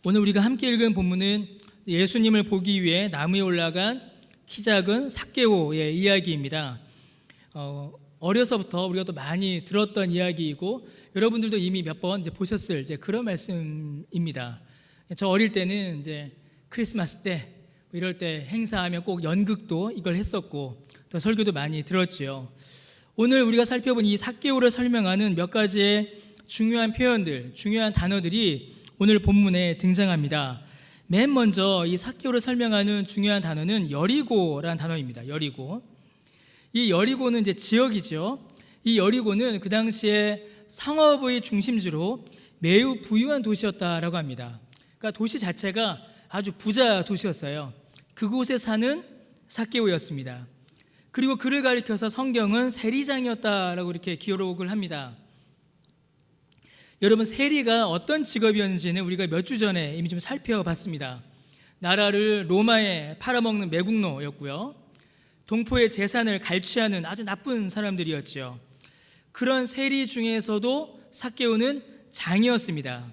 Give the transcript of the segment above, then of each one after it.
오늘 우리가 함께 읽은 본문은 예수님을 보기 위해 나무에 올라간 키 작은 삭개오의 이야기입니다. 어려서부터 우리가 또 많이 들었던 이야기이고 여러분들도 이미 몇 번 보셨을 그런 말씀입니다. 저 어릴 때는 크리스마스 때 이럴 때 행사하면 꼭 연극도 이걸 했었고 또 설교도 많이 들었지요. 오늘 우리가 살펴본 이 삭개오를 설명하는 몇 가지의 중요한 표현들, 중요한 단어들이 오늘 본문에 등장합니다. 맨 먼저 이 삭개오를 설명하는 중요한 단어는 여리고라는 단어입니다. 여리고. 이 여리고는 지역이죠. 이 여리고는 그 당시에 상업의 중심지로 매우 부유한 도시였다라고 합니다. 그러니까 도시 자체가 아주 부자 도시였어요. 그곳에 사는 삭개오였습니다. 그리고 그를 가리켜서 성경은 세리장이었다라고 이렇게 기록을 합니다. 여러분, 세리가 어떤 직업이었는지는 우리가 몇 주 전에 이미 좀 살펴봤습니다. 나라를 로마에 팔아먹는 매국노였고요. 동포의 재산을 갈취하는 아주 나쁜 사람들이었죠. 그런 세리 중에서도 삭개오는 장이었습니다.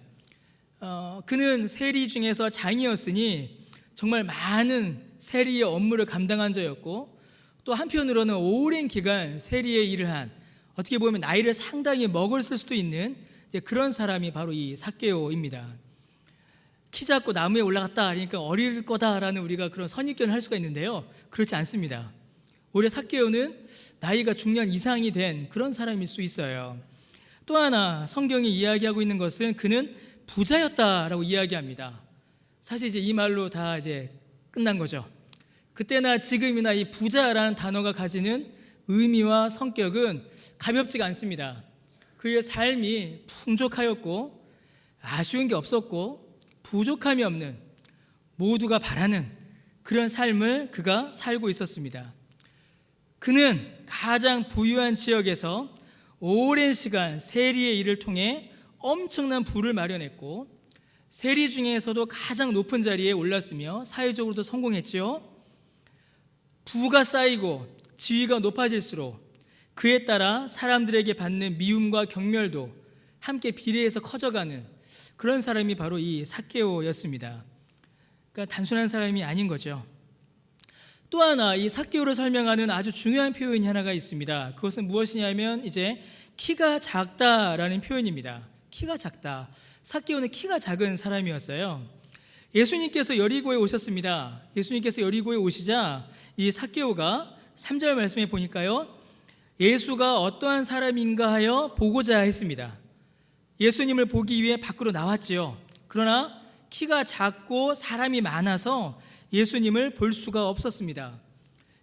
그는 세리 중에서 장이었으니 정말 많은 세리의 업무를 감당한 자였고 또 한편으로는 오랜 기간 세리의 일을 한, 어떻게 보면 나이를 상당히 먹었을 수도 있는 그런 사람이 바로 이 삭개오입니다. 키 작고 나무에 올라갔다 그러니까 어릴 거다라는 우리가 그런 선입견을 할 수가 있는데요, 그렇지 않습니다. 오히려 삭개오는 나이가 중년 이상이 된 그런 사람일 수 있어요. 또 하나 성경이 이야기하고 있는 것은 그는 부자였다라고 이야기합니다. 사실 이 말로 다 끝난 거죠. 그때나 지금이나 이 부자라는 단어가 가지는 의미와 성격은 가볍지가 않습니다. 그의 삶이 풍족하였고 아쉬운 게 없었고 부족함이 없는, 모두가 바라는 그런 삶을 그가 살고 있었습니다. 그는 가장 부유한 지역에서 오랜 시간 세리의 일을 통해 엄청난 부를 마련했고 세리 중에서도 가장 높은 자리에 올랐으며 사회적으로도 성공했지요. 부가 쌓이고 지위가 높아질수록 그에 따라 사람들에게 받는 미움과 경멸도 함께 비례해서 커져가는 그런 사람이 바로 이 삭개오였습니다. 그러니까 단순한 사람이 아닌 거죠. 또 하나 이 삭개오를 설명하는 아주 중요한 표현이 하나가 있습니다. 그것은 무엇이냐면 키가 작다라는 표현입니다. 키가 작다. 삭개오는 키가 작은 사람이었어요. 예수님께서 여리고에 오셨습니다. 예수님께서 여리고에 오시자 이 삭개오가 3절 말씀에 보니까요, 예수가 어떠한 사람인가 하여 보고자 했습니다. 예수님을 보기 위해 밖으로 나왔지요. 그러나 키가 작고 사람이 많아서 예수님을 볼 수가 없었습니다.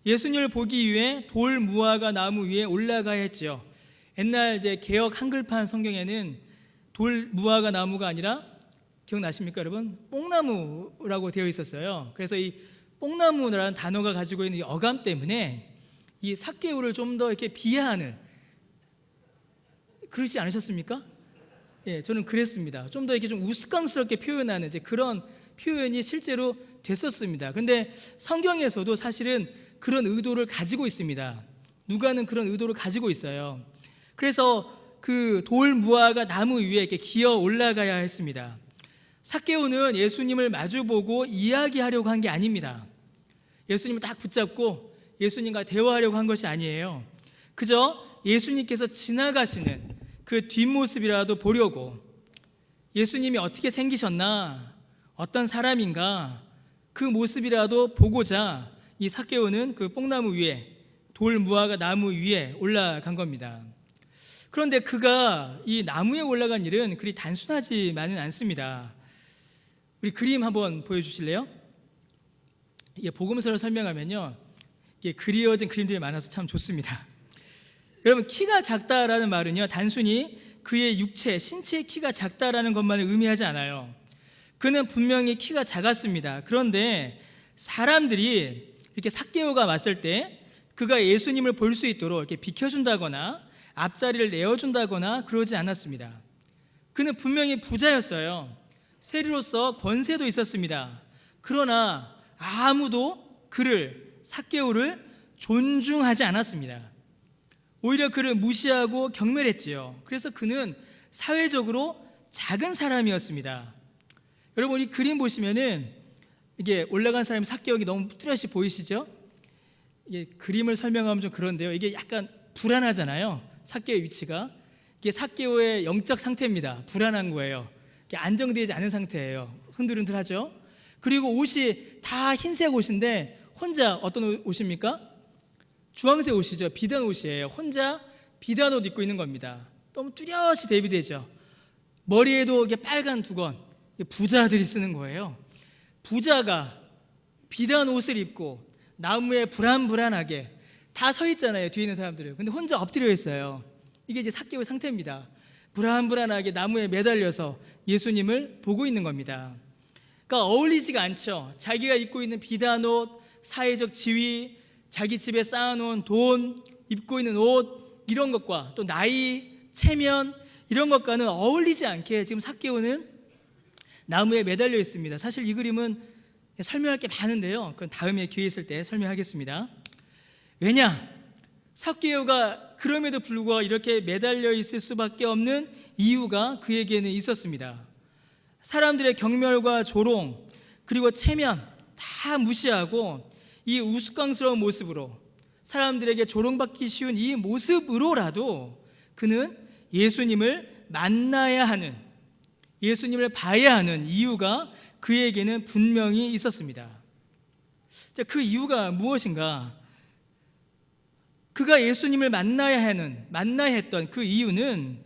예수님을 보기 위해 돌 무화과 나무 위에 올라가야 했지요. 옛날 개역 한글판 성경에는 돌 무화과 나무가 아니라, 기억나십니까 여러분? 뽕나무라고 되어 있었어요. 그래서 이 뽕나무라는 단어가 가지고 있는 이 어감 때문에 이 삭개오를 좀 더 이렇게 비하하는, 그러지 않으셨습니까? 예, 저는 그랬습니다. 좀 더 이렇게 좀 우스꽝스럽게 표현하는 그런 표현이 실제로 됐었습니다. 그런데 성경에서도 사실은 그런 의도를 가지고 있습니다. 누가는 그런 의도를 가지고 있어요. 그래서 그 돌 무화과 나무 위에 이렇게 기어 올라가야 했습니다. 삭개오는 예수님을 마주보고 이야기하려고 한 게 아닙니다. 예수님을 딱 붙잡고 예수님과 대화하려고 한 것이 아니에요. 그저 예수님께서 지나가시는 그 뒷모습이라도 보려고, 예수님이 어떻게 생기셨나, 어떤 사람인가, 그 모습이라도 보고자 이 삭개오는 그 뽕나무 위에, 돌 무화과 나무 위에 올라간 겁니다. 그런데 그가 이 나무에 올라간 일은 그리 단순하지만은 않습니다. 우리 그림 한번 보여주실래요? 복음서를 설명하면요, 그리워진 그림들이 많아서 참 좋습니다. 여러분, 키가 작다라는 말은요, 단순히 그의 육체, 신체의 키가 작다라는 것만을 의미하지 않아요. 그는 분명히 키가 작았습니다. 그런데 사람들이 이렇게 삭개오가 왔을 때 그가 예수님을 볼 수 있도록 이렇게 비켜준다거나 앞자리를 내어준다거나 그러지 않았습니다. 그는 분명히 부자였어요. 세리로서 권세도 있었습니다. 그러나 아무도 삭개오를 존중하지 않았습니다. 오히려 그를 무시하고 경멸했지요. 그래서 그는 사회적으로 작은 사람이었습니다. 여러분, 이 그림 보시면은 이게 올라간 사람이 삭개오가 너무 뚜렷이 보이시죠? 이게 그림을 설명하면 좀 그런데요, 이게 약간 불안하잖아요. 삭개오의 위치가, 이게 삭개오의 영적 상태입니다. 불안한 거예요. 이게 안정되지 않은 상태예요. 흔들흔들하죠. 그리고 옷이 다 흰색 옷인데 혼자 어떤 옷입니까? 주황색 옷이죠. 비단 옷이에요. 혼자 비단 옷 입고 있는 겁니다. 너무 뚜렷이 대비되죠. 머리에도 이게 빨간 두건, 부자들이 쓰는 거예요. 부자가 비단 옷을 입고 나무에 불안불안하게 다 서 있잖아요, 뒤에 있는 사람들은. 근데 혼자 엎드려 있어요. 이게 이제 삭개오의 상태입니다. 불안불안하게 나무에 매달려서 예수님을 보고 있는 겁니다. 그러니까 어울리지가 않죠. 자기가 입고 있는 비단 옷, 사회적 지위, 자기 집에 쌓아놓은 돈, 입고 있는 옷, 이런 것과 또 나이, 체면, 이런 것과는 어울리지 않게 지금 삭개오는 나무에 매달려 있습니다. 사실 이 그림은 설명할 게 많은데요, 그건 다음에 기회 있을 때 설명하겠습니다. 왜냐? 삭개오가 그럼에도 불구하고 이렇게 매달려 있을 수밖에 없는 이유가 그에게는 있었습니다. 사람들의 경멸과 조롱, 그리고 체면 다 무시하고 이 우스꽝스러운 모습으로, 사람들에게 조롱받기 쉬운 이 모습으로라도 그는 예수님을 만나야 하는, 예수님을 봐야 하는 이유가 그에게는 분명히 있었습니다. 자, 그 이유가 무엇인가? 그가 예수님을 만나야 했던 그 이유는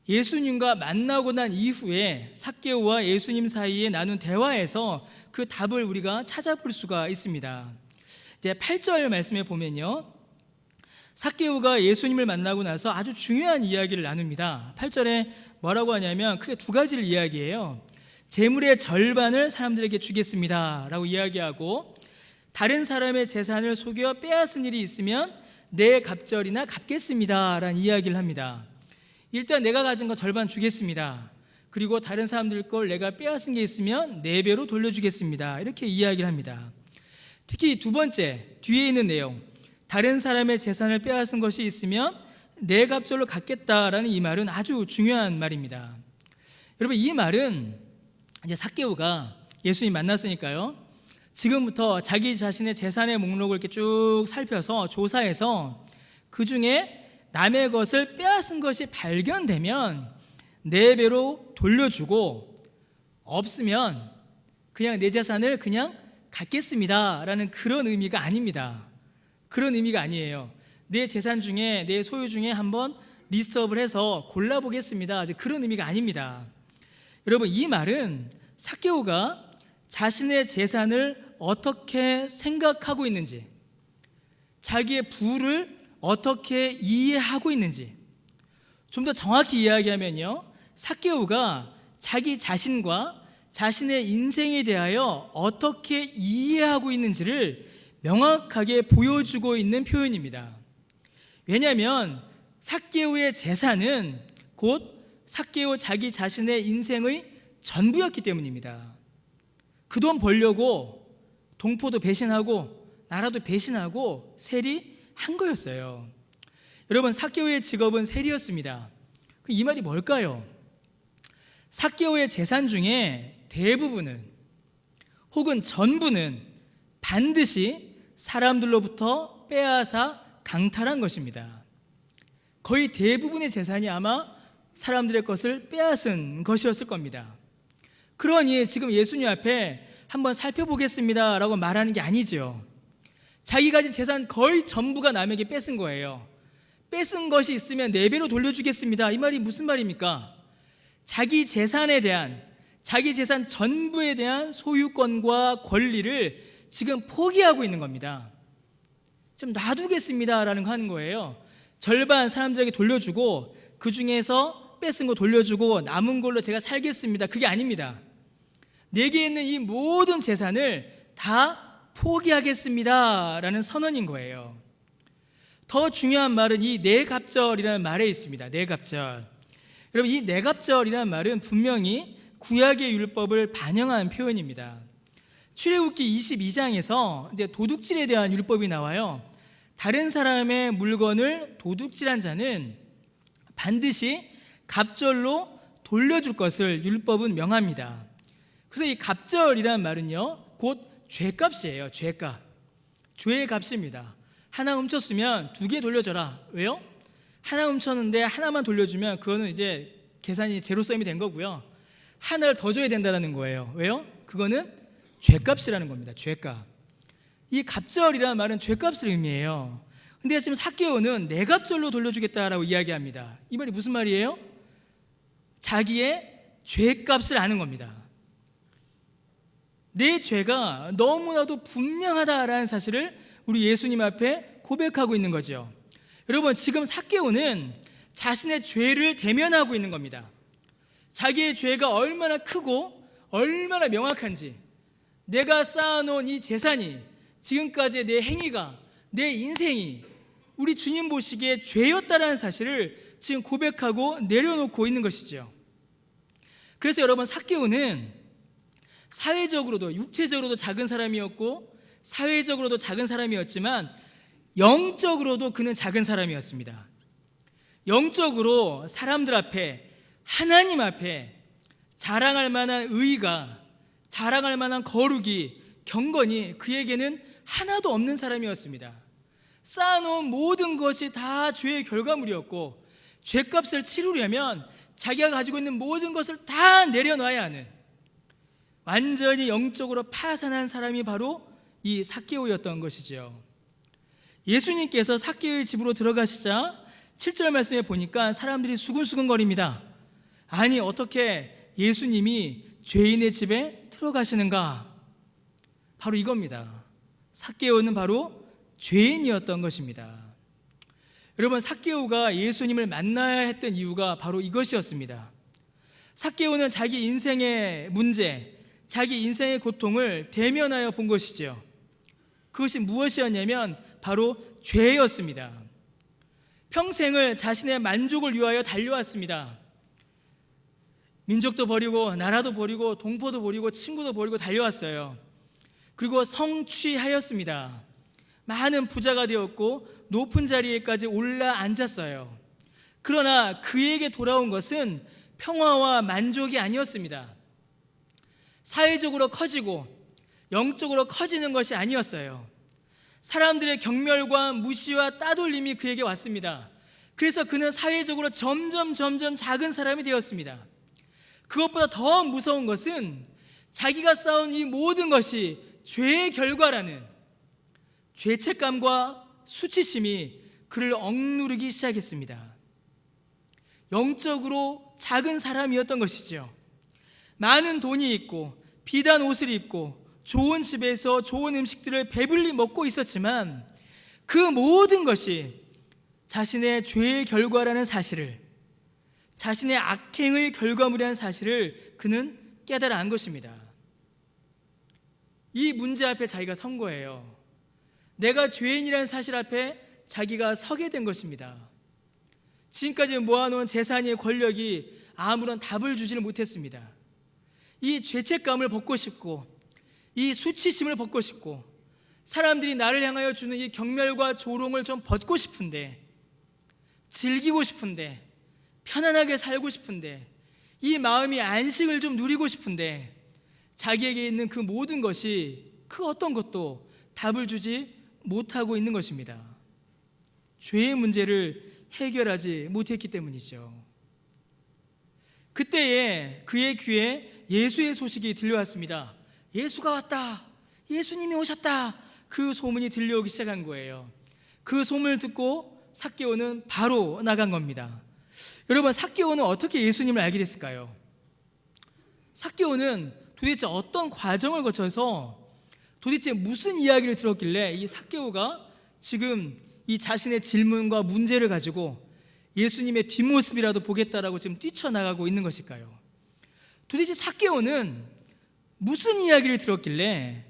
예수님과 만나고 난 이후에 삭개오와 예수님 사이에 나눈 대화에서 그 답을 우리가 찾아볼 수가 있습니다. 이제 8절 말씀에 보면요, 삭개오가 예수님을 만나고 나서 아주 중요한 이야기를 나눕니다. 8절에 뭐라고 하냐면 크게 두 가지를 이야기해요. 재물의 절반을 사람들에게 주겠습니다 라고 이야기하고, 다른 사람의 재산을 속여 빼앗은 일이 있으면 내 갑절이나 갚겠습니다 라는 이야기를 합니다. 일단 내가 가진 거 절반 주겠습니다. 그리고 다른 사람들 걸 내가 빼앗은 게 있으면 4배로 돌려주겠습니다, 이렇게 이야기를 합니다. 특히 두 번째 뒤에 있는 내용, 다른 사람의 재산을 빼앗은 것이 있으면 내 갑절로 갚겠다라는 이 말은 아주 중요한 말입니다. 여러분, 이 말은 이제 삭개오가 예수님 만났으니까요, 지금부터 자기 자신의 재산의 목록을 이렇게 쭉 살펴서 조사해서 그 중에 남의 것을 빼앗은 것이 발견되면 4배로 돌려주고, 없으면 그냥 내 재산을 그냥 갖겠습니다 라는 그런 의미가 아닙니다. 그런 의미가 아니에요. 내 재산 중에, 내 소유 중에 한번 리스트업을 해서 골라보겠습니다, 그런 의미가 아닙니다. 여러분, 이 말은 삭개오가 자신의 재산을 어떻게 생각하고 있는지, 자기의 부를 어떻게 이해하고 있는지, 좀 더 정확히 이야기하면요, 삭개오가 자기 자신과 자신의 인생에 대하여 어떻게 이해하고 있는지를 명확하게 보여주고 있는 표현입니다. 왜냐하면 삭개오의 재산은 곧 삭개오 자기 자신의 인생의 전부였기 때문입니다. 그 돈 벌려고 동포도 배신하고 나라도 배신하고 세리한 거였어요. 여러분, 삭개오의 직업은 세리였습니다. 이 말이 뭘까요? 삭개오의 재산 중에 대부분은 혹은 전부는 반드시 사람들로부터 빼앗아 강탈한 것입니다. 거의 대부분의 재산이 아마 사람들의 것을 빼앗은 것이었을 겁니다. 그러니 지금 예수님 앞에 한번 살펴보겠습니다 라고 말하는 게 아니죠. 자기 가진 재산 거의 전부가 남에게 뺏은 거예요. 뺏은 것이 있으면 4배로 돌려주겠습니다, 이 말이 무슨 말입니까? 자기 재산에 대한, 자기 재산 전부에 대한 소유권과 권리를 지금 포기하고 있는 겁니다. 좀 놔두겠습니다 라는 거 하는 거예요. 절반 사람들에게 돌려주고 그 중에서 뺏은 거 돌려주고 남은 걸로 제가 살겠습니다, 그게 아닙니다. 내게 있는 이 모든 재산을 다 포기하겠습니다 라는 선언인 거예요. 더 중요한 말은 이 내갑절이라는 말에 있습니다. 내갑절. 여러분, 이 내갑절이라는 말은 분명히 구약의 율법을 반영한 표현입니다. 출애굽기 22장에서 이제 도둑질에 대한 율법이 나와요. 다른 사람의 물건을 도둑질한 자는 반드시 갑절로 돌려줄 것을 율법은 명합니다. 그래서 이 갑절이라는 말은요, 곧 죄값이에요. 죄값. 죄의 값입니다. 하나 훔쳤으면 2개 돌려줘라. 왜요? 하나 훔쳤는데 하나만 돌려주면 그거는 이제 계산이 제로섬이 된 거고요. 하나를 더 줘야 된다는 거예요. 왜요? 그거는 죄값이라는 겁니다. 죄값. 이 갑절이라는 말은 죄값을 의미해요. 근데 지금 삭개오는 내 값절로 돌려주겠다라고 이야기합니다. 이 말이 무슨 말이에요? 자기의 죄값을 아는 겁니다. 내 죄가 너무나도 분명하다라는 사실을 우리 예수님 앞에 고백하고 있는 거죠. 여러분, 지금 삭개오는 자신의 죄를 대면하고 있는 겁니다. 자기의 죄가 얼마나 크고 얼마나 명확한지, 내가 쌓아놓은 이 재산이, 지금까지의 내 행위가, 내 인생이 우리 주님 보시기에 죄였다라는 사실을 지금 고백하고 내려놓고 있는 것이죠. 그래서 여러분, 삭개오는 사회적으로도, 육체적으로도 작은 사람이었고 사회적으로도 작은 사람이었지만 영적으로도 그는 작은 사람이었습니다. 영적으로 사람들 앞에, 하나님 앞에 자랑할 만한 의의가, 자랑할 만한 거룩이, 경건이 그에게는 하나도 없는 사람이었습니다. 쌓아놓은 모든 것이 다 죄의 결과물이었고, 죄값을 치르려면 자기가 가지고 있는 모든 것을 다 내려놔야 하는, 완전히 영적으로 파산한 사람이 바로 이 삭개오였던 것이죠. 예수님께서 삭개오의 집으로 들어가시자 7절 말씀에 보니까 사람들이 수근수근거립니다. 아니, 어떻게 예수님이 죄인의 집에 들어가시는가? 바로 이겁니다. 삭개오는 바로 죄인이었던 것입니다. 여러분, 삭개오가 예수님을 만나야 했던 이유가 바로 이것이었습니다. 삭개오는 자기 인생의 문제, 자기 인생의 고통을 대면하여 본 것이죠. 그것이 무엇이었냐면 바로 죄였습니다. 평생을 자신의 만족을 위하여 달려왔습니다. 민족도 버리고 나라도 버리고 동포도 버리고 친구도 버리고 달려왔어요. 그리고 성취하였습니다. 많은 부자가 되었고 높은 자리에까지 올라앉았어요. 그러나 그에게 돌아온 것은 평화와 만족이 아니었습니다. 사회적으로 커지고 영적으로 커지는 것이 아니었어요. 사람들의 경멸과 무시와 따돌림이 그에게 왔습니다. 그래서 그는 사회적으로 점점 작은 사람이 되었습니다. 그것보다 더 무서운 것은 자기가 쌓은 이 모든 것이 죄의 결과라는 죄책감과 수치심이 그를 억누르기 시작했습니다. 영적으로 작은 사람이었던 것이죠. 많은 돈이 있고 비단 옷을 입고 좋은 집에서 좋은 음식들을 배불리 먹고 있었지만 그 모든 것이 자신의 죄의 결과라는 사실을, 자신의 악행의 결과물이라는 사실을 그는 깨달아 안 것입니다. 이 문제 앞에 자기가 선 거예요. 내가 죄인이라는 사실 앞에 자기가 서게 된 것입니다. 지금까지 모아놓은 재산의 권력이 아무런 답을 주지를 못했습니다. 이 죄책감을 벗고 싶고 이 수치심을 벗고 싶고 사람들이 나를 향하여 주는 이 경멸과 조롱을 좀 벗고 싶은데, 즐기고 싶은데, 편안하게 살고 싶은데, 이 마음이 안식을 좀 누리고 싶은데 자기에게 있는 그 모든 것이 그 어떤 것도 답을 주지 못하고 있는 것입니다. 죄의 문제를 해결하지 못했기 때문이죠. 그때에 그의 귀에 예수의 소식이 들려왔습니다. 예수가 왔다, 예수님이 오셨다, 그 소문이 들려오기 시작한 거예요. 그 소문을 듣고 삭개오는 바로 나간 겁니다. 여러분, 삭개오는 어떻게 예수님을 알게 됐을까요? 삭개오는 도대체 어떤 과정을 거쳐서 도대체 무슨 이야기를 들었길래 이 삭개오가 지금 이 자신의 질문과 문제를 가지고 예수님의 뒷모습이라도 보겠다라고 지금 뛰쳐나가고 있는 것일까요? 도대체 삭개오는 무슨 이야기를 들었길래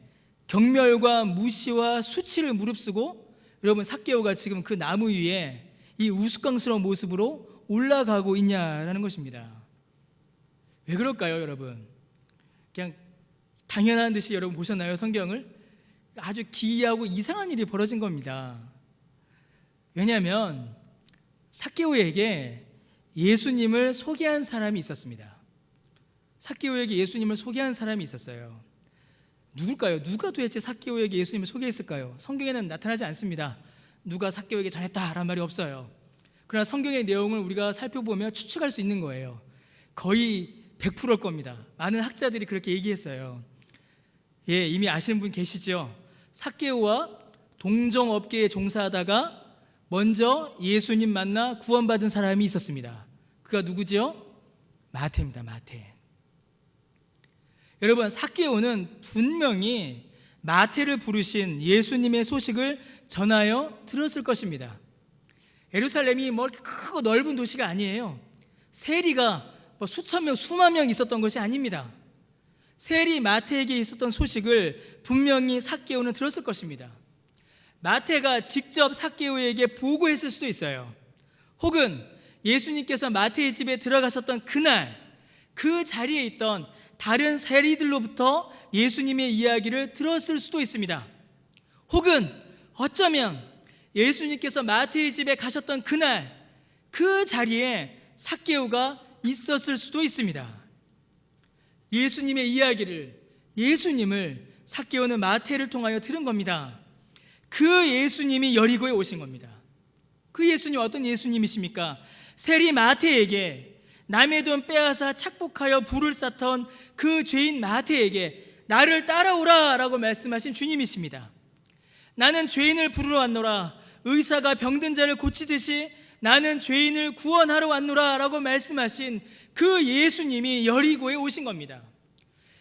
경멸과 무시와 수치를 무릅쓰고 여러분 삭개오가 지금 그 나무 위에 이 우스꽝스러운 모습으로 올라가고 있냐라는 것입니다. 왜 그럴까요, 여러분? 그냥 당연한 듯이 여러분 보셨나요, 성경을? 아주 기이하고 이상한 일이 벌어진 겁니다. 왜냐하면 삭개오에게 예수님을 소개한 사람이 있었습니다. 삭개오에게 예수님을 소개한 사람이 있었어요. 누굴까요? 누가 도대체 삭개오에게 예수님을 소개했을까요? 성경에는 나타나지 않습니다. 누가 삭개오에게 전했다라는 말이 없어요. 그러나 성경의 내용을 우리가 살펴보면 추측할 수 있는 거예요. 거의 100%일 겁니다. 많은 학자들이 그렇게 얘기했어요. 예, 이미 아시는 분 계시죠? 삭개오와 동정업계에 종사하다가 먼저 예수님 만나 구원받은 사람이 있었습니다. 그가 누구지요? 마태입니다. 마태. 여러분, 삭개오는 분명히 마태를 부르신 예수님의 소식을 전하여 들었을 것입니다. 예루살렘이 뭐 이렇게 크고 넓은 도시가 아니에요. 세리가 뭐 수천 명, 수만 명 있었던 것이 아닙니다. 세리 마태에게 있었던 소식을 분명히 삭개오는 들었을 것입니다. 마태가 직접 삭개오에게 보고했을 수도 있어요. 혹은 예수님께서 마태의 집에 들어가셨던 그날 그 자리에 있던 다른 세리들로부터 예수님의 이야기를 들었을 수도 있습니다. 혹은 어쩌면 예수님께서 마태의 집에 가셨던 그날 그 자리에 삭개오가 있었을 수도 있습니다. 예수님의 이야기를, 예수님을 삭개오는 마태를 통하여 들은 겁니다. 그 예수님이 여리고에 오신 겁니다. 그 예수님 어떤 예수님이십니까? 세리 마태에게 남의 돈 빼앗아 착복하여 불을 쌓던 그 죄인 마태에게 나를 따라오라 라고 말씀하신 주님이십니다. 나는 죄인을 부르러 왔노라, 의사가 병든 자를 고치듯이 나는 죄인을 구원하러 왔노라 라고 말씀하신 그 예수님이 여리고에 오신 겁니다.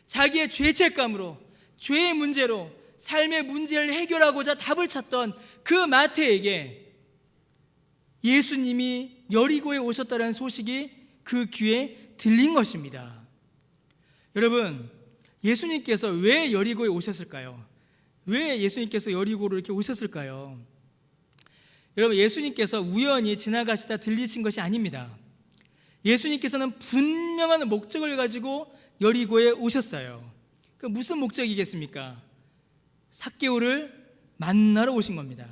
자기의 죄책감으로, 죄의 문제로 삶의 문제를 해결하고자 답을 찾던 그 마태에게 예수님이 여리고에 오셨다는 소식이 그 귀에 들린 것입니다. 여러분, 예수님께서 왜 여리고에 오셨을까요? 왜 예수님께서 여리고로 이렇게 오셨을까요? 여러분, 예수님께서 우연히 지나가시다 들리신 것이 아닙니다. 예수님께서는 분명한 목적을 가지고 여리고에 오셨어요. 그 무슨 목적이겠습니까? 삭개오를 만나러 오신 겁니다.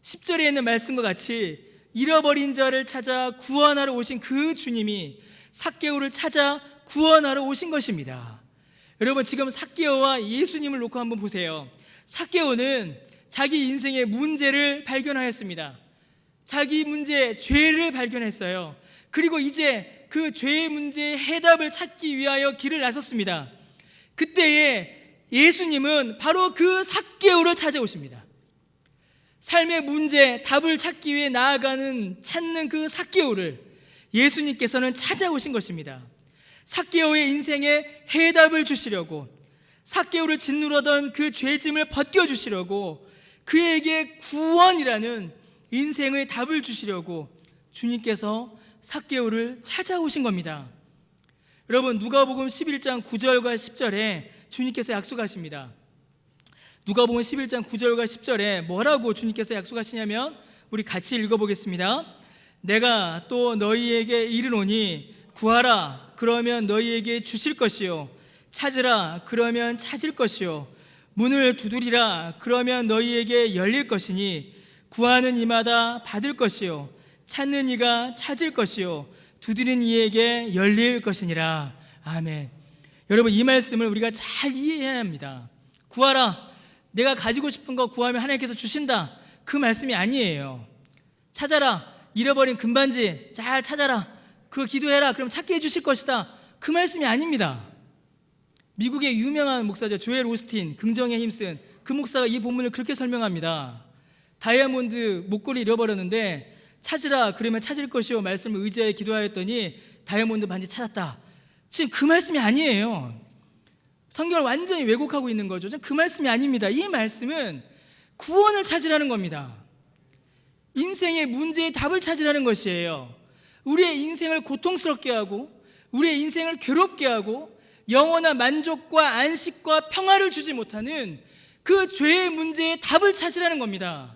10절에 있는 말씀과 같이 잃어버린 자를 찾아 구원하러 오신 그 주님이 삭개오를 찾아 구원하러 오신 것입니다. 여러분, 지금 삭개오와 예수님을 놓고 한번 보세요. 삭개오는 자기 인생의 문제를 발견하였습니다. 자기 문제, 죄를 발견했어요. 그리고 이제 그 죄의 문제의 해답을 찾기 위하여 길을 나섰습니다. 그때에 예수님은 바로 그 삭개오를 찾아오십니다. 삶의 문제, 답을 찾기 위해 찾는 그 삭개오를 예수님께서는 찾아오신 것입니다. 삭개오의 인생에 해답을 주시려고, 삭개오를 짓누르던 그 죄짐을 벗겨주시려고, 그에게 구원이라는 인생의 답을 주시려고 주님께서 삭개오를 찾아오신 겁니다. 여러분, 누가복음 11장 9절과 10절에 주님께서 약속하십니다. 누가복음 11장 9절과 10절에 뭐라고 주님께서 약속하시냐면, 우리 같이 읽어보겠습니다. 내가 또 너희에게 이르노니 구하라 그러면 너희에게 주실 것이요, 찾으라 그러면 찾을 것이요, 문을 두드리라 그러면 너희에게 열릴 것이니 구하는 이마다 받을 것이요, 찾는 이가 찾을 것이요, 두드리는 이에게 열릴 것이니라. 아멘. 여러분, 이 말씀을 우리가 잘 이해해야 합니다. 구하라, 내가 가지고 싶은 거 구하면 하나님께서 주신다, 그 말씀이 아니에요. 찾아라, 잃어버린 금반지 잘 찾아라, 그거 기도해라 그럼 찾게 해주실 것이다, 그 말씀이 아닙니다. 미국의 유명한 목사죠, 조엘 오스틴, 긍정에 힘쓴 그 목사가 이 본문을 그렇게 설명합니다. 다이아몬드 목걸이 잃어버렸는데 찾으라 그러면 찾을 것이요 말씀을 의지하여 기도하였더니 다이아몬드 반지 찾았다. 지금 그 말씀이 아니에요. 성경을 완전히 왜곡하고 있는 거죠. 그 말씀이 아닙니다. 이 말씀은 구원을 찾으라는 겁니다. 인생의 문제의 답을 찾으라는 것이에요. 우리의 인생을 고통스럽게 하고 우리의 인생을 괴롭게 하고 영원한 만족과 안식과 평화를 주지 못하는 그 죄의 문제의 답을 찾으라는 겁니다.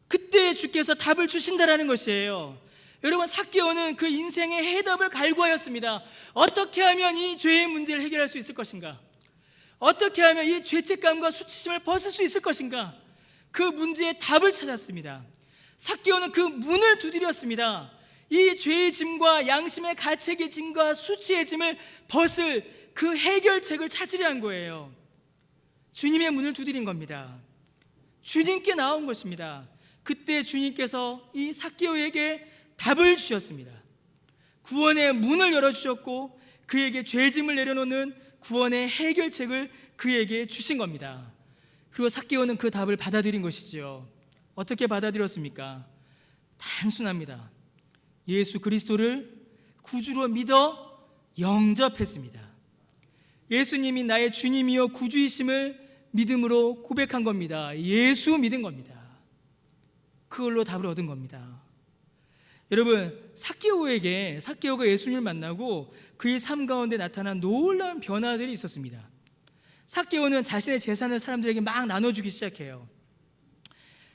그때 주께서 답을 주신다라는 것이에요. 여러분, 삭개오는 그 인생의 해답을 갈구하였습니다. 어떻게 하면 이 죄의 문제를 해결할 수 있을 것인가? 어떻게 하면 이 죄책감과 수치심을 벗을 수 있을 것인가? 그 문제의 답을 찾았습니다. 삭개오는 그 문을 두드렸습니다. 이 죄의 짐과 양심의 가책의 짐과 수치의 짐을 벗을 그 해결책을 찾으려는 거예요. 주님의 문을 두드린 겁니다. 주님께 나온 것입니다. 그때 주님께서 이 삭개오에게 답을 주셨습니다. 구원의 문을 열어주셨고 그에게 죄짐을 내려놓는 구원의 해결책을 그에게 주신 겁니다. 그리고 삭개오는 그 답을 받아들인 것이지요. 어떻게 받아들였습니까? 단순합니다. 예수 그리스도를 구주로 믿어 영접했습니다. 예수님이 나의 주님이요 구주이심을 믿음으로 고백한 겁니다. 예수 믿은 겁니다. 그걸로 답을 얻은 겁니다. 여러분, 삭개오가 예수님을 만나고 그의 삶 가운데 나타난 놀라운 변화들이 있었습니다. 삭개오는 자신의 재산을 사람들에게 막 나눠주기 시작해요.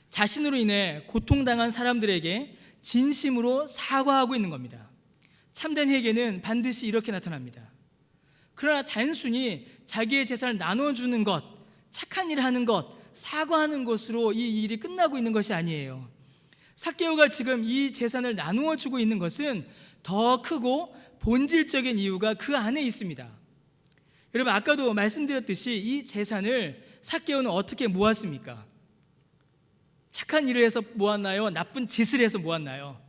자신으로 인해 고통당한 사람들에게 진심으로 사과하고 있는 겁니다. 참된 회개는 반드시 이렇게 나타납니다. 그러나 단순히 자기의 재산을 나눠주는 것, 착한 일을 하는 것, 사과하는 것으로 이 일이 끝나고 있는 것이 아니에요. 삭개오가 지금 이 재산을 나누어 주고 있는 것은 더 크고 본질적인 이유가 그 안에 있습니다. 여러분, 아까도 말씀드렸듯이 이 재산을 삭개오는 어떻게 모았습니까? 착한 일을 해서 모았나요? 나쁜 짓을 해서 모았나요?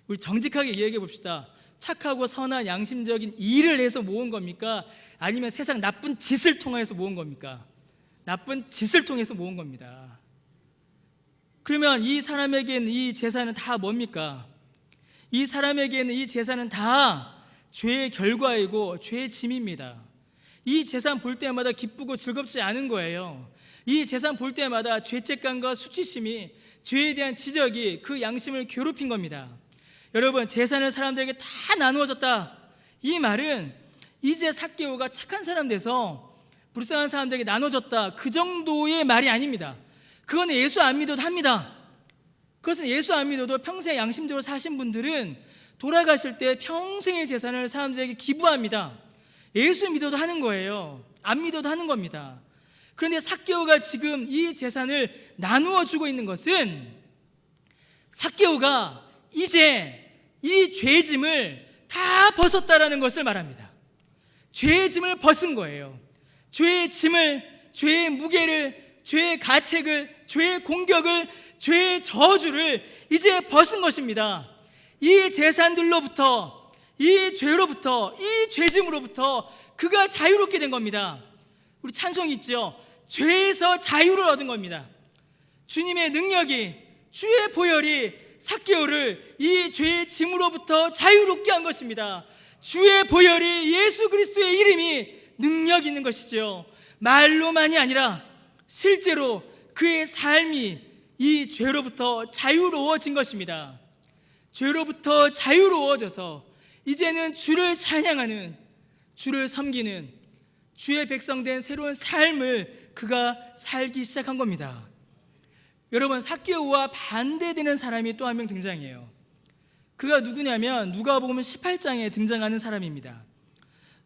우리 정직하게 이야기해 봅시다. 착하고 선한 양심적인 일을 해서 모은 겁니까? 아니면 세상 나쁜 짓을 통해서 모은 겁니까? 나쁜 짓을 통해서 모은 겁니다. 그러면 이 사람에게는 이 재산은 다 뭡니까? 이 사람에게는 이 재산은 다 죄의 결과이고 죄의 짐입니다. 이 재산 볼 때마다 기쁘고 즐겁지 않은 거예요. 이 재산 볼 때마다 죄책감과 수치심이, 죄에 대한 지적이 그 양심을 괴롭힌 겁니다. 여러분, 재산을 사람들에게 다 나누어졌다, 이 말은 이제 삭개오가 착한 사람 돼서 불쌍한 사람들에게 나눠줬다, 그 정도의 말이 아닙니다. 그건 예수 안 믿어도 합니다. 그것은 예수 안 믿어도 평생 양심적으로 사신 분들은 돌아가실 때 평생의 재산을 사람들에게 기부합니다. 예수 믿어도 하는 거예요. 안 믿어도 하는 겁니다. 그런데 삭개오가 지금 이 재산을 나누어 주고 있는 것은 삭개오가 이제 이 죄짐을 다 벗었다라는 것을 말합니다. 죄의 짐을 벗은 거예요. 죄의 짐을, 죄의 무게를, 죄의 가책을, 죄의 공격을, 죄의 저주를 이제 벗은 것입니다. 이 재산들로부터, 이 죄로부터, 이 죄짐으로부터 그가 자유롭게 된 겁니다. 우리 찬송이 있죠. 죄에서 자유를 얻은 겁니다. 주님의 능력이, 주의 보혈이 삭개오를 이 죄의 짐으로부터 자유롭게 한 것입니다. 주의 보혈이, 예수 그리스도의 이름이 능력 있는 것이죠. 말로만이 아니라 실제로 그의 삶이 이 죄로부터 자유로워진 것입니다. 죄로부터 자유로워져서 이제는 주를 찬양하는, 주를 섬기는, 주의 백성된 새로운 삶을 그가 살기 시작한 겁니다. 여러분, 삭개오와 반대되는 사람이 또 한 명 등장해요. 그가 누구냐면 누가복음 18장에 등장하는 사람입니다.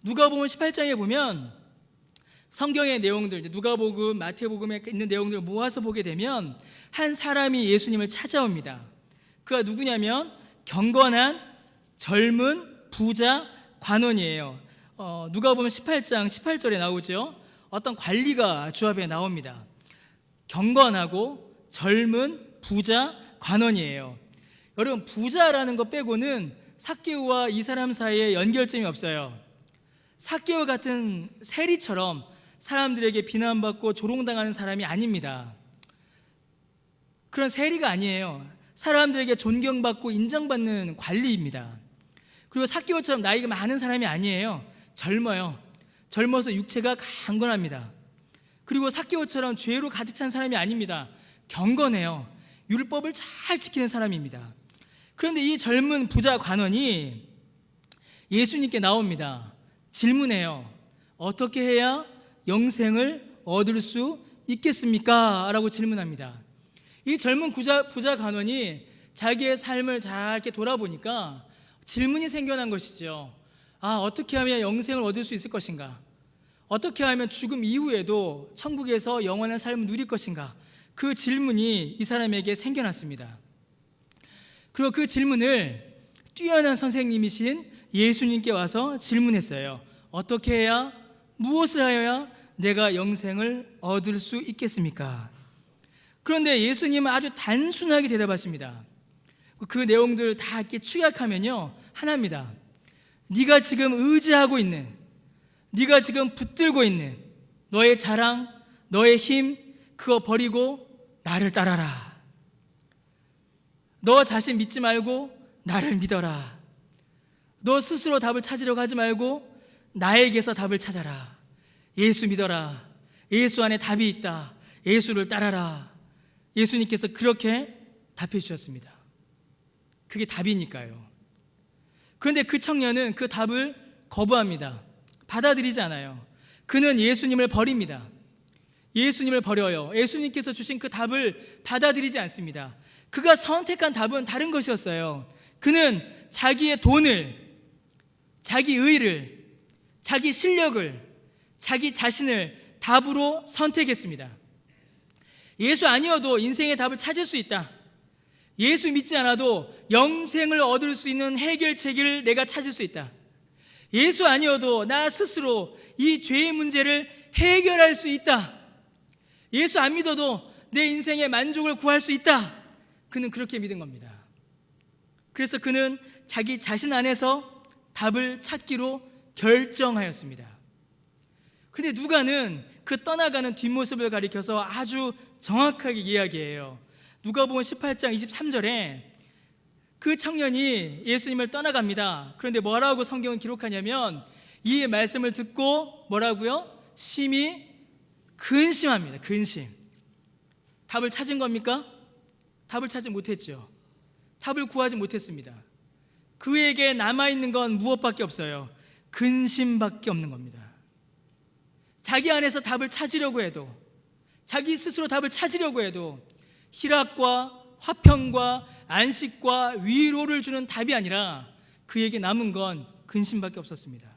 누가복음 18장에 보면 성경의 내용들, 누가복음, 마태복음에 있는 내용들을 모아서 보게 되면 한 사람이 예수님을 찾아옵니다. 그가 누구냐면 경건한 젊은 부자 관원이에요. 누가복음 18장 18절에 나오죠. 어떤 관리가 주 앞에 나옵니다. 경건하고 젊은 부자 관원이에요. 여러분, 부자라는 것 빼고는 삭개오와 이 사람 사이에 연결점이 없어요. 삭개오 같은 세리처럼 사람들에게 비난받고 조롱당하는 사람이 아닙니다. 그런 세리가 아니에요. 사람들에게 존경받고 인정받는 관리입니다. 그리고 삭개오처럼 나이가 많은 사람이 아니에요. 젊어요. 젊어서 육체가 강건합니다. 그리고 삭개오처럼 죄로 가득 찬 사람이 아닙니다. 경건해요. 율법을 잘 지키는 사람입니다. 그런데 이 젊은 부자 관원이 예수님께 나옵니다. 질문해요. 어떻게 해야 영생을 얻을 수 있겠습니까? 라고 질문합니다. 이 젊은 부자 관원이 자기의 삶을 잘 이렇게 돌아보니까 질문이 생겨난 것이죠. 어떻게 하면 영생을 얻을 수 있을 것인가? 어떻게 하면 죽음 이후에도 천국에서 영원한 삶을 누릴 것인가? 그 질문이 이 사람에게 생겨났습니다. 그리고 그 질문을 뛰어난 선생님이신 예수님께 와서 질문했어요. 어떻게 해야, 무엇을 하여야 내가 영생을 얻을 수 있겠습니까? 그런데 예수님은 아주 단순하게 대답하십니다. 그 내용들 다 이렇게 축약하면요, 하나입니다. 네가 지금 의지하고 있는, 네가 지금 붙들고 있는 너의 자랑, 너의 힘, 그거 버리고 나를 따라라. 너 자신 믿지 말고 나를 믿어라. 너 스스로 답을 찾으려고 하지 말고 나에게서 답을 찾아라. 예수 믿어라. 예수 안에 답이 있다. 예수를 따라라. 예수님께서 그렇게 답해 주셨습니다. 그게 답이니까요. 그런데 그 청년은 그 답을 거부합니다. 받아들이지 않아요. 그는 예수님을 버립니다. 예수님을 버려요. 예수님께서 주신 그 답을 받아들이지 않습니다. 그가 선택한 답은 다른 것이었어요. 그는 자기의 돈을, 자기 의를, 자기 실력을, 자기 자신을 답으로 선택했습니다. 예수 아니어도 인생의 답을 찾을 수 있다. 예수 믿지 않아도 영생을 얻을 수 있는 해결책을 내가 찾을 수 있다. 예수 아니어도 나 스스로 이 죄의 문제를 해결할 수 있다. 예수 안 믿어도 내 인생의 만족을 구할 수 있다. 그는 그렇게 믿은 겁니다. 그래서 그는 자기 자신 안에서 답을 찾기로 결정하였습니다. 그런데 누가는 그 떠나가는 뒷모습을 가리켜서 아주 정확하게 이야기해요. 누가복음 18장 23절에 그 청년이 예수님을 떠나갑니다. 그런데 뭐라고 성경은 기록하냐면 이 말씀을 듣고 뭐라고요? 심히 근심합니다. 근심. 답을 찾은 겁니까? 답을 찾지 못했죠. 답을 구하지 못했습니다. 그에게 남아있는 건 무엇밖에 없어요? 근심밖에 없는 겁니다. 자기 안에서 답을 찾으려고 해도, 자기 스스로 답을 찾으려고 해도 희락과 화평과 안식과 위로를 주는 답이 아니라 그에게 남은 건 근심밖에 없었습니다.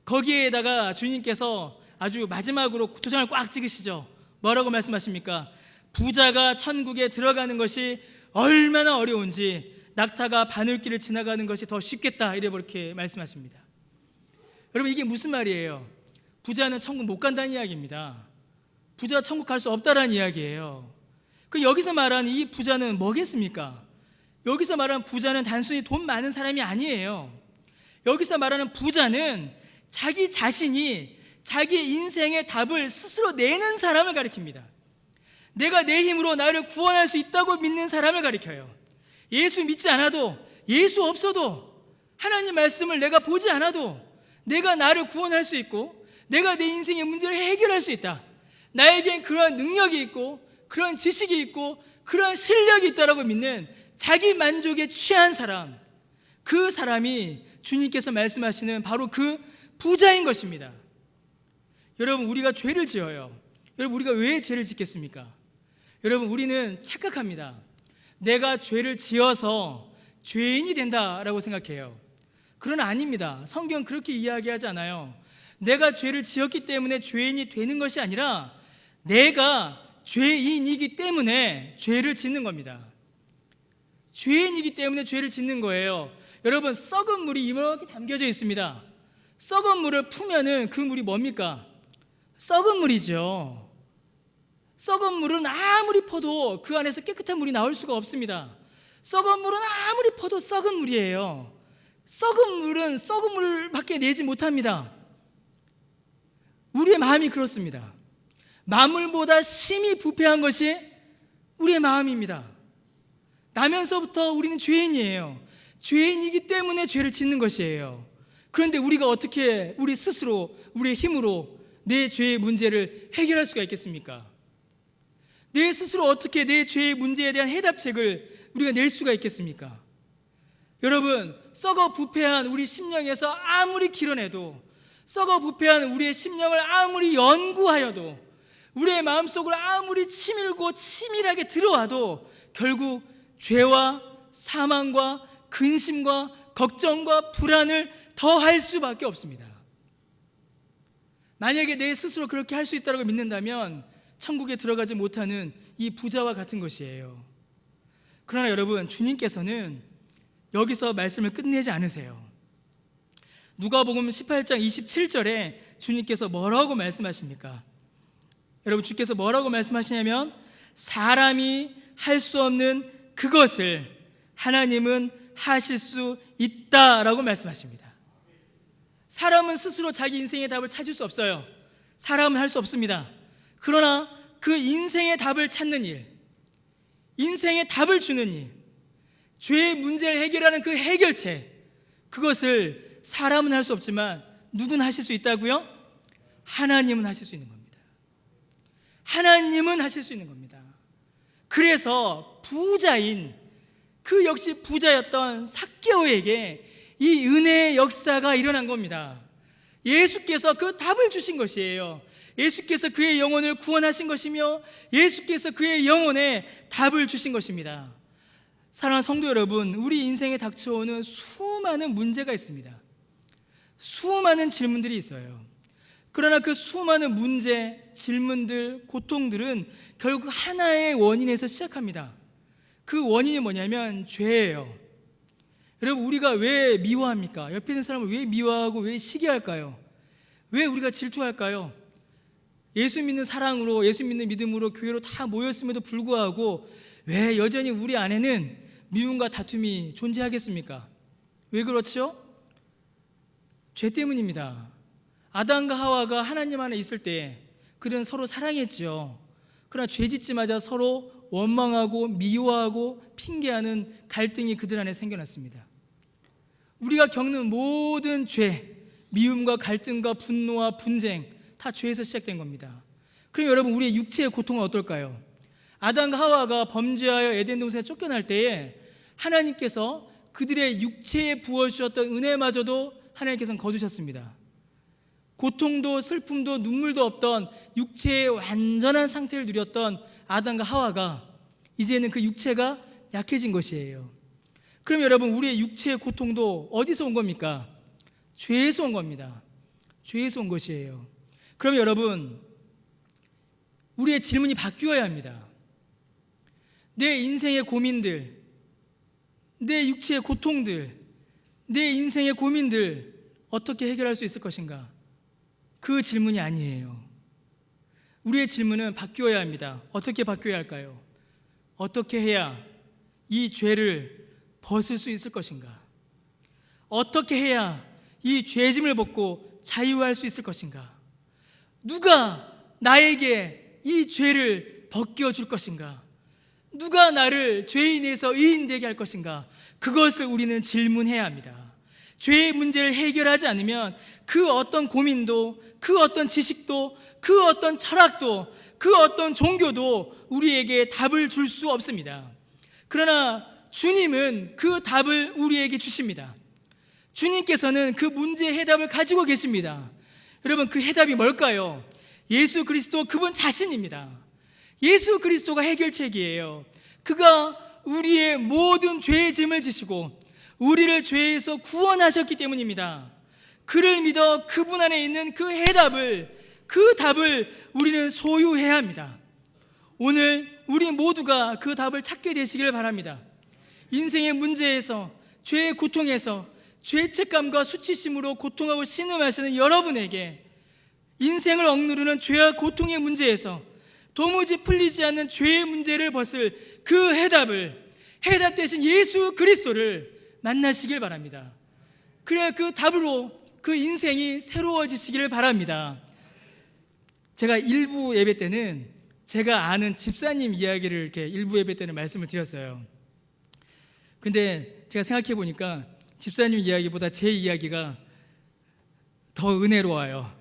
거기에다가 주님께서 아주 마지막으로 도장을 꽉 찍으시죠. 뭐라고 말씀하십니까? 부자가 천국에 들어가는 것이 얼마나 어려운지 낙타가 바늘길을 지나가는 것이 더 쉽겠다, 이렇게 말씀하십니다. 여러분, 이게 무슨 말이에요? 부자는 천국 못 간다는 이야기입니다. 부자가 천국 갈 수 없다라는 이야기예요. 그 여기서 말하는 이 부자는 뭐겠습니까? 여기서 말하는 부자는 단순히 돈 많은 사람이 아니에요. 여기서 말하는 부자는 자기 자신이 자기 인생의 답을 스스로 내는 사람을 가리킵니다. 내가 내 힘으로 나를 구원할 수 있다고 믿는 사람을 가리켜요. 예수 믿지 않아도, 예수 없어도, 하나님 말씀을 내가 보지 않아도 내가 나를 구원할 수 있고 내가 내 인생의 문제를 해결할 수 있다. 나에겐 그러한 능력이 있고 그런 지식이 있고 그런 실력이 있다라고 믿는 자기 만족에 취한 사람, 그 사람이 주님께서 말씀하시는 바로 그 부자인 것입니다. 여러분, 우리가 죄를 지어요. 여러분, 우리가 왜 죄를 짓겠습니까? 여러분, 우리는 착각합니다. 내가 죄를 지어서 죄인이 된다라고 생각해요. 그러나 아닙니다. 성경은 그렇게 이야기하지 않아요. 내가 죄를 지었기 때문에 죄인이 되는 것이 아니라 내가 죄인이기 때문에 죄를 짓는 겁니다. 죄인이기 때문에 죄를 짓는 거예요. 여러분, 썩은 물이 이렇게 담겨져 있습니다. 썩은 물을 풀면은 그 물이 뭡니까? 썩은 물이죠. 썩은 물은 아무리 퍼도 그 안에서 깨끗한 물이 나올 수가 없습니다. 썩은 물은 아무리 퍼도 썩은 물이에요. 썩은 물은 썩은 물밖에 내지 못합니다. 우리의 마음이 그렇습니다. 만물보다 심히 부패한 것이 우리의 마음입니다. 나면서부터 우리는 죄인이에요. 죄인이기 때문에 죄를 짓는 것이에요. 그런데 우리가 어떻게 우리 스스로 우리의 힘으로 내 죄의 문제를 해결할 수가 있겠습니까? 내 스스로 어떻게 내 죄의 문제에 대한 해답책을 우리가 낼 수가 있겠습니까? 여러분, 썩어 부패한 우리 심령에서 아무리 길어내도, 썩어 부패한 우리의 심령을 아무리 연구하여도, 우리의 마음속을 아무리 치밀고 치밀하게 들어와도 결국 죄와 사망과 근심과 걱정과 불안을 더할 수밖에 없습니다. 만약에 내 스스로 그렇게 할 수 있다고 믿는다면 천국에 들어가지 못하는 이 부자와 같은 것이에요. 그러나 여러분, 주님께서는 여기서 말씀을 끝내지 않으세요. 누가복음 18장 27절에 주님께서 뭐라고 말씀하십니까? 여러분, 주께서 뭐라고 말씀하시냐면 사람이 할 수 없는 그것을 하나님은 하실 수 있다라고 말씀하십니다. 사람은 스스로 자기 인생의 답을 찾을 수 없어요. 사람은 할 수 없습니다. 그러나 그 인생의 답을 찾는 일, 인생의 답을 주는 일, 죄의 문제를 해결하는 그 해결책, 그것을 사람은 할 수 없지만 누구는 하실 수 있다고요? 하나님은 하실 수 있는 겁니다. 하나님은 하실 수 있는 겁니다. 그래서 부자인, 그 역시 부자였던 삭개오에게 이 은혜의 역사가 일어난 겁니다. 예수께서 그 답을 주신 것이에요. 예수께서 그의 영혼을 구원하신 것이며 예수께서 그의 영혼에 답을 주신 것입니다. 사랑하는 성도 여러분, 우리 인생에 닥쳐오는 수많은 문제가 있습니다. 수많은 질문들이 있어요. 그러나 그 수많은 문제, 질문들, 고통들은 결국 하나의 원인에서 시작합니다. 그 원인이 뭐냐면 죄예요. 여러분, 우리가 왜 미워합니까? 옆에 있는 사람을 왜 미워하고 왜 시기할까요? 왜 우리가 질투할까요? 예수 믿는 사랑으로, 예수 믿는 믿음으로 교회로 다 모였음에도 불구하고 왜 여전히 우리 안에는 미움과 다툼이 존재하겠습니까? 왜 그렇죠? 죄 때문입니다. 아담과 하와가 하나님 안에 있을 때 그들은 서로 사랑했죠. 그러나 죄 짓자마자 서로 원망하고 미워하고 핑계하는 갈등이 그들 안에 생겨났습니다. 우리가 겪는 모든 죄, 미움과 갈등과 분노와 분쟁, 다 죄에서 시작된 겁니다. 그럼 여러분, 우리의 육체의 고통은 어떨까요? 아담과 하와가 범죄하여 에덴 동산에 쫓겨날 때에 하나님께서 그들의 육체에 부어주셨던 은혜마저도 하나님께서는 거두셨습니다. 고통도 슬픔도 눈물도 없던 육체의 완전한 상태를 누렸던 아담과 하와가 이제는 그 육체가 약해진 것이에요. 그럼 여러분, 우리의 육체의 고통도 어디서 온 겁니까? 죄에서 온 겁니다. 죄에서 온 것이에요. 그럼 여러분, 우리의 질문이 바뀌어야 합니다. 내 인생의 고민들, 내 육체의 고통들, 내 인생의 고민들 어떻게 해결할 수 있을 것인가? 그 질문이 아니에요. 우리의 질문은 바뀌어야 합니다. 어떻게 바뀌어야 할까요? 어떻게 해야 이 죄를 벗을 수 있을 것인가? 어떻게 해야 이 죄짐을 벗고 자유할 수 있을 것인가? 누가 나에게 이 죄를 벗겨줄 것인가? 누가 나를 죄인에서 의인되게 할 것인가? 그것을 우리는 질문해야 합니다. 죄의 문제를 해결하지 않으면 그 어떤 고민도, 그 어떤 지식도, 그 어떤 철학도, 그 어떤 종교도 우리에게 답을 줄 수 없습니다. 그러나 주님은 그 답을 우리에게 주십니다. 주님께서는 그 문제의 해답을 가지고 계십니다. 여러분, 그 해답이 뭘까요? 예수 그리스도, 그분 자신입니다. 예수 그리스도가 해결책이에요. 그가 우리의 모든 죄의 짐을 지시고 우리를 죄에서 구원하셨기 때문입니다. 그를 믿어 그분 안에 있는 그 해답을, 그 답을 우리는 소유해야 합니다. 오늘 우리 모두가 그 답을 찾게 되시기를 바랍니다. 인생의 문제에서, 죄의 고통에서 죄책감과 수치심으로 고통하고 신음하시는 여러분에게 인생을 억누르는 죄와 고통의 문제에서 도무지 풀리지 않는 죄의 문제를 벗을 그 해답을, 해답 대신 예수 그리스도를 만나시길 바랍니다. 그래야 그 답으로 그 인생이 새로워지시기를 바랍니다. 제가 일부 예배 때는 제가 아는 집사님 이야기를 이렇게 일부 예배 때는 말씀을 드렸어요. 근데 제가 생각해 보니까 집사님 이야기보다 제 이야기가 더 은혜로워요.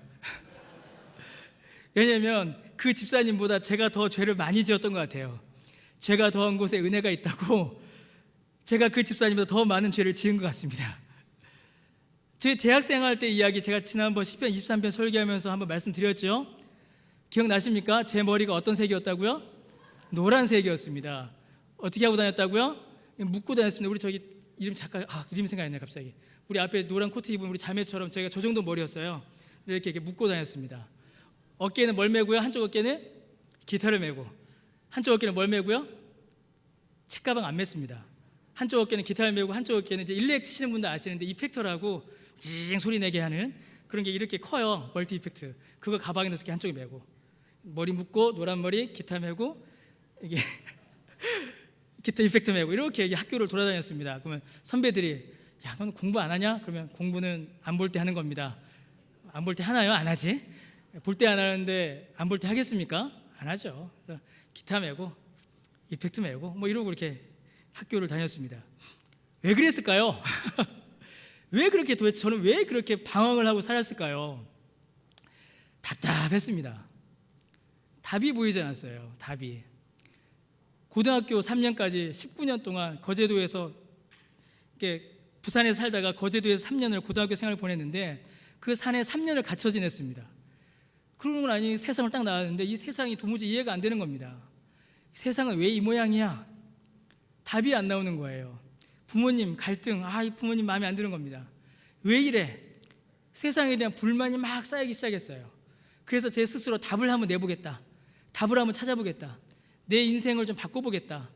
왜냐하면 그 집사님보다 제가 더 죄를 많이 지었던 것 같아요. 죄가 더한 곳에 은혜가 있다고 제가 그 집사님보다 더 많은 죄를 지은 것 같습니다. 제 대학생활 때 이야기 제가 지난번 10편 23편 설교하면서 한번 말씀드렸죠. 기억나십니까? 제 머리가 어떤 색이었다고요? 노란색이었습니다. 어떻게 하고 다녔다고요? 묶고 다녔습니다. 우리 저기 이름 잠깐, 이름이 생각이 안 나요 갑자기. 우리 앞에 노란 코트 입은 우리 자매처럼 제가 저 정도 머리였어요. 이렇게 묶고 다녔습니다. 어깨에는 뭘 메고요? 한쪽 어깨는 기타를 메고, 한쪽 어깨는 뭘 메고요? 책가방 안 맸습니다. 한쪽 어깨는 기타를 메고 한쪽 어깨는 이제 일렉 치시는 분들 아시는데 이펙터라고 징 소리 내게 하는 그런 게 이렇게 커요. 멀티 이펙트. 그거 가방에 넣어서 이렇게 한쪽에 메고 머리 묶고 노란 머리 기타 메고 이게 기타 이펙트 메고 이렇게 학교를 돌아다녔습니다. 그러면 선배들이 야, 너는 공부 안 하냐? 그러면 공부는 안 볼 때 하는 겁니다. 안 볼 때 하나요? 안 하지? 볼 때 안 하는데 안 볼 때 하겠습니까? 안 하죠. 그래서 기타 메고 이펙트 메고 뭐 이러고 그렇게 학교를 다녔습니다. 왜 그랬을까요? 왜 그렇게 도대체 저는 왜 그렇게 방황을 하고 살았을까요? 답답했습니다. 답이 보이지 않았어요. 답이. 고등학교 3년까지 19년 동안 거제도에서 이렇게 부산에 살다가 거제도에서 3년을 고등학교 생활을 보냈는데 그 산에 3년을 갇혀 지냈습니다. 그러고 나니 세상을 딱 나왔는데 이 세상이 도무지 이해가 안 되는 겁니다. 세상은 왜 이 모양이야? 답이 안 나오는 거예요. 부모님 갈등, 이 부모님 마음에 안 드는 겁니다. 왜 이래? 세상에 대한 불만이 막 쌓이기 시작했어요. 그래서 제 스스로 답을 한번 내보겠다. 답을 한번 찾아보겠다. 내 인생을 좀 바꿔보겠다.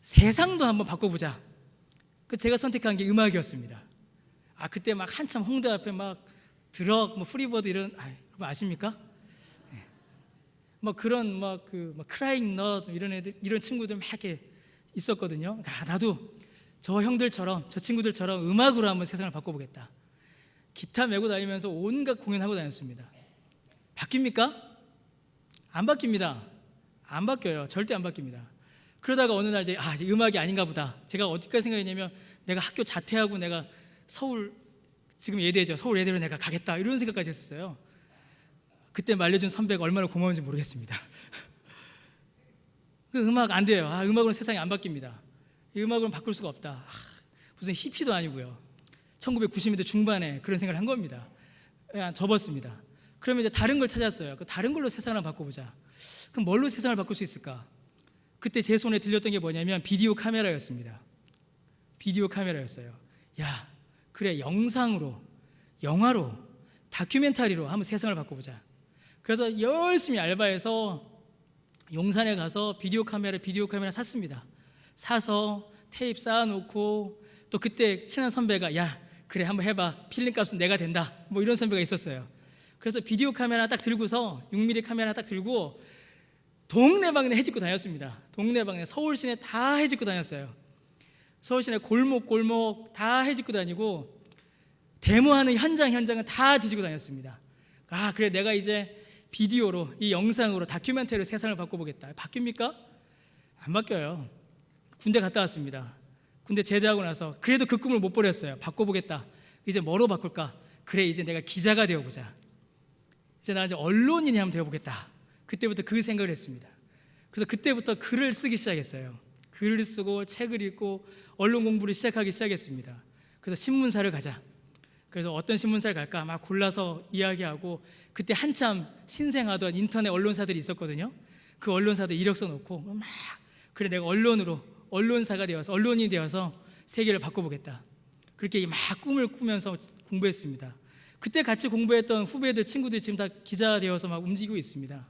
세상도 한번 바꿔보자. 제가 선택한 게 음악이었습니다. 그때 막 한참 홍대 앞에 막 드럭, 뭐 프리버드 이런, 여러분 아십니까? 네. 뭐 그런 막 크라잉 넛 이런 애들, 이런 친구들 막 이렇게 있었거든요. 나도 저 형들처럼, 저 친구들처럼 음악으로 한번 세상을 바꿔보겠다. 기타 메고 다니면서 온갖 공연하고 다녔습니다. 바뀝니까? 안 바뀝니다. 안 바뀌어요. 절대 안 바뀝니다. 그러다가 어느 날 이제 음악이 아닌가 보다. 제가 어디까지 생각했냐면 내가 학교 자퇴하고 내가 서울, 지금 예대죠. 서울 예대로 내가 가겠다 이런 생각까지 했었어요. 그때 말려준 선배가 얼마나 고마운지 모르겠습니다. 그 음악 안 돼요. 음악으로는 세상이 안 바뀝니다. 이 음악으로는 바꿀 수가 없다. 무슨 히피도 아니고요. 1990년대 중반에 그런 생각을 한 겁니다. 그냥 접었습니다. 그러면 이제 다른 걸 찾았어요. 다른 걸로 세상을 바꿔보자. 그럼 뭘로 세상을 바꿀 수 있을까? 그때 제 손에 들렸던 게 뭐냐면 비디오 카메라였습니다. 비디오 카메라였어요. 야, 그래, 영상으로, 영화로, 다큐멘터리로 한번 세상을 바꿔보자. 그래서 열심히 알바해서 용산에 가서 비디오 카메라 샀습니다. 사서 테이프 쌓아놓고 또 그때 친한 선배가 야, 그래, 한번 해봐. 필름 값은 내가 된다. 뭐 이런 선배가 있었어요. 그래서 비디오 카메라 딱 들고서 6mm 카메라 딱 들고 동네방네 해집고 다녔습니다. 동네방네 서울 시내 다 해집고 다녔어요. 서울 시내 골목 다 해집고 다니고 데모하는 현장은 다 뒤지고 다녔습니다. 그래, 내가 이제 비디오로, 이 영상으로, 다큐멘터리로 세상을 바꿔보겠다. 바뀝니까? 안 바뀌어요. 군대 갔다 왔습니다. 군대 제대하고 나서 그래도 그 꿈을 못 버렸어요. 바꿔보겠다. 이제 뭐로 바꿀까? 그래, 이제 내가 기자가 되어보자. 이제 나 이제 언론인이 한번 되어보겠다. 그때부터 그 생각을 했습니다. 그래서 그때부터 글을 쓰기 시작했어요. 글을 쓰고 책을 읽고 언론 공부를 시작하기 시작했습니다. 그래서 신문사를 가자. 그래서 어떤 신문사를 갈까 막 골라서 이야기하고, 그때 한참 신생하던 인터넷 언론사들이 있었거든요. 그 언론사들 이력서 놓고 막 그래, 내가 언론사가 되어서, 언론인이 되어서 세계를 바꿔보겠다. 그렇게 막 꿈을 꾸면서 공부했습니다. 그때 같이 공부했던 후배들, 친구들이 지금 다 기자 되어서 막 움직이고 있습니다.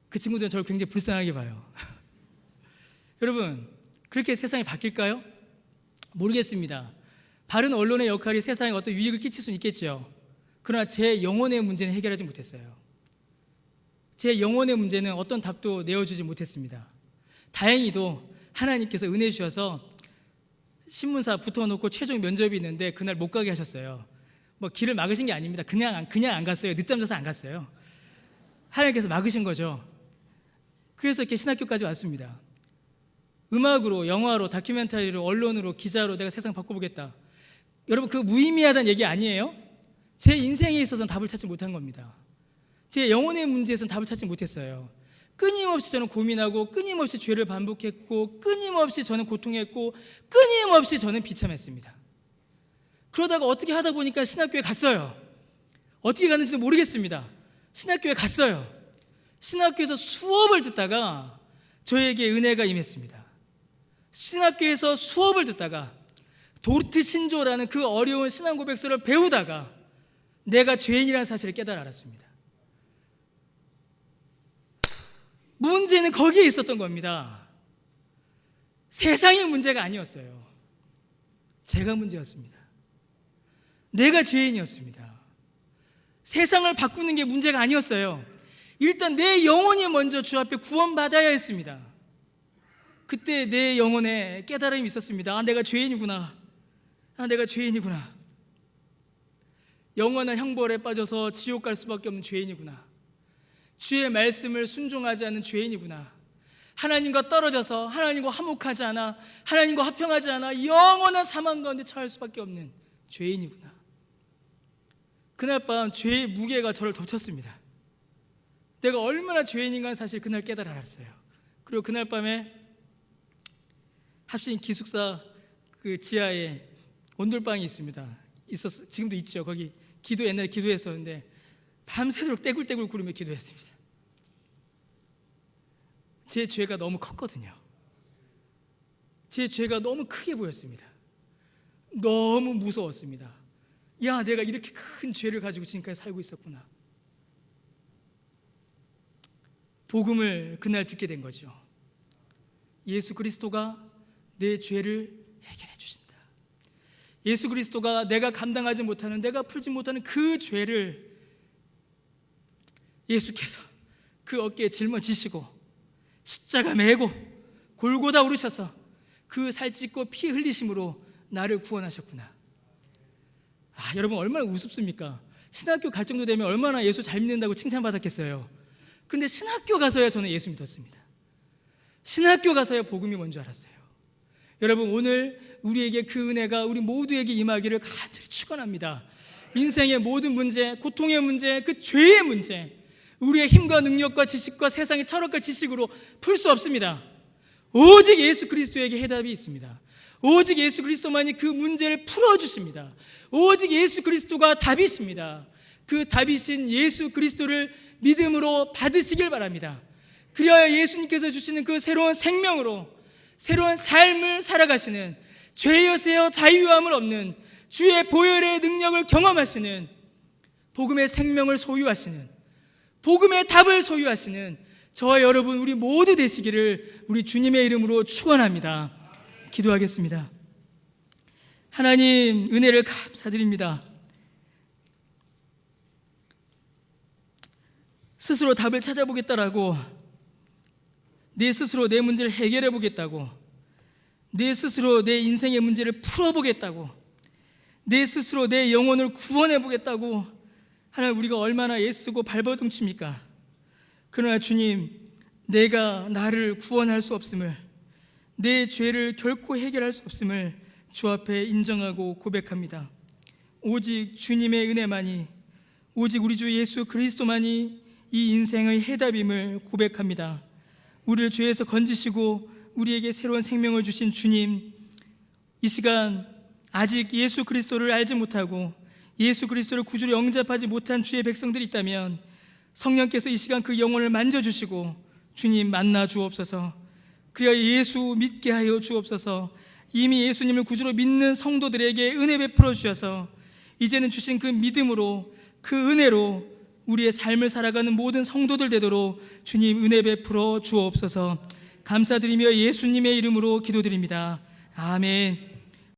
그 친구들은 저를 굉장히 불쌍하게 봐요. 여러분, 그렇게 세상이 바뀔까요? 모르겠습니다. 바른 언론의 역할이 세상에 어떤 유익을 끼칠 수는 있겠죠. 그러나 제 영혼의 문제는 해결하지 못했어요. 제 영혼의 문제는 어떤 답도 내어주지 못했습니다. 다행히도 하나님께서 은혜 주셔서 신문사 붙어놓고 최종 면접이 있는데 그날 못 가게 하셨어요. 뭐 길을 막으신 게 아닙니다. 그냥 안 갔어요. 늦잠 자서 안 갔어요. 하나님께서 막으신 거죠. 그래서 이렇게 신학교까지 왔습니다. 음악으로, 영화로, 다큐멘터리로, 언론으로, 기자로 내가 세상 바꿔보겠다. 여러분, 그 무의미하다는 얘기 아니에요? 제 인생에 있어서는 답을 찾지 못한 겁니다. 제 영혼의 문제에서는 답을 찾지 못했어요. 끊임없이 저는 고민하고, 끊임없이 죄를 반복했고, 끊임없이 저는 고통했고, 끊임없이 저는 비참했습니다. 그러다가 어떻게 하다 보니까 신학교에 갔어요. 어떻게 갔는지도 모르겠습니다. 신학교에 갔어요. 신학교에서 수업을 듣다가 저에게 은혜가 임했습니다. 신학교에서 수업을 듣다가 도르트 신조라는 그 어려운 신앙 고백서를 배우다가 내가 죄인이라는 사실을 깨달아 알았습니다. 문제는 거기에 있었던 겁니다. 세상이 문제가 아니었어요. 제가 문제였습니다. 내가 죄인이었습니다. 세상을 바꾸는 게 문제가 아니었어요. 일단 내 영혼이 먼저 주 앞에 구원받아야 했습니다. 그때 내 영혼에 깨달음이 있었습니다. 내가 죄인이구나. 내가 죄인이구나. 영원한 형벌에 빠져서 지옥 갈 수밖에 없는 죄인이구나. 주의 말씀을 순종하지 않는 죄인이구나. 하나님과 떨어져서 하나님과 화목하지 않아, 하나님과 화평하지 않아 영원한 사망 가운데 처할 수밖에 없는 죄인이구나. 그날 밤 죄의 무게가 저를 덮쳤습니다. 내가 얼마나 죄인인가 사실 그날 깨달아 알았어요. 그리고 그날 밤에 합신 기숙사 그 지하에 온돌방이 있습니다. 지금도 있죠. 거기 옛날에 기도했었는데 밤새도록 떼굴떼굴 구르며 기도했습니다. 제 죄가 너무 컸거든요. 제 죄가 너무 크게 보였습니다. 너무 무서웠습니다. 야, 내가 이렇게 큰 죄를 가지고 지금까지 살고 있었구나. 복음을 그날 듣게 된 거죠. 예수 그리스도가 내 죄를 해결해 주신다. 예수 그리스도가 내가 감당하지 못하는, 내가 풀지 못하는 그 죄를 예수께서 그 어깨에 짊어지시고 십자가 메고 골고다 오르셔서 그 살찢고 피 흘리심으로 나를 구원하셨구나. 여러분 얼마나 우습습니까? 신학교 갈 정도 되면 얼마나 예수 잘 믿는다고 칭찬받았겠어요. 그런데 신학교 가서야 저는 예수 믿었습니다. 신학교 가서야 복음이 뭔 줄 알았어요. 여러분 오늘 우리에게 그 은혜가 우리 모두에게 임하기를 간절히 축원합니다. 인생의 모든 문제, 고통의 문제, 그 죄의 문제, 우리의 힘과 능력과 지식과 세상의 철학과 지식으로 풀 수 없습니다. 오직 예수 그리스도에게 해답이 있습니다. 오직 예수 그리스도만이 그 문제를 풀어주십니다. 오직 예수 그리스도가 답이십니다. 그 답이신 예수 그리스도를 믿음으로 받으시길 바랍니다. 그리하여 예수님께서 주시는 그 새로운 생명으로 새로운 삶을 살아가시는, 죄여세여 자유함을 얻는, 주의 보혈의 능력을 경험하시는, 복음의 생명을 소유하시는, 복음의 답을 소유하시는 저와 여러분 우리 모두 되시기를 우리 주님의 이름으로 축원합니다. 기도하겠습니다. 하나님 은혜를 감사드립니다. 스스로 답을 찾아보겠다라고, 내 스스로 내 문제를 해결해 보겠다고, 내 스스로 내 인생의 문제를 풀어보겠다고, 내 스스로 내 영혼을 구원해 보겠다고 하나님 우리가 얼마나 애쓰고 발버둥칩니까? 그러나 주님, 내가 나를 구원할 수 없음을, 내 죄를 결코 해결할 수 없음을 주 앞에 인정하고 고백합니다. 오직 주님의 은혜만이, 오직 우리 주 예수 그리스도만이 이 인생의 해답임을 고백합니다. 우리를 죄에서 건지시고 우리에게 새로운 생명을 주신 주님, 이 시간 아직 예수 그리스도를 알지 못하고 예수 그리스도를 구주로 영접하지 못한 주의 백성들이 있다면 성령께서 이 시간 그 영혼을 만져주시고 주님 만나 주옵소서. 그리하여 예수 믿게 하여 주옵소서. 이미 예수님을 구주로 믿는 성도들에게 은혜 베풀어 주셔서 이제는 주신 그 믿음으로, 그 은혜로 우리의 삶을 살아가는 모든 성도들 되도록 주님 은혜 베풀어 주옵소서. 감사드리며 예수님의 이름으로 기도드립니다. 아멘.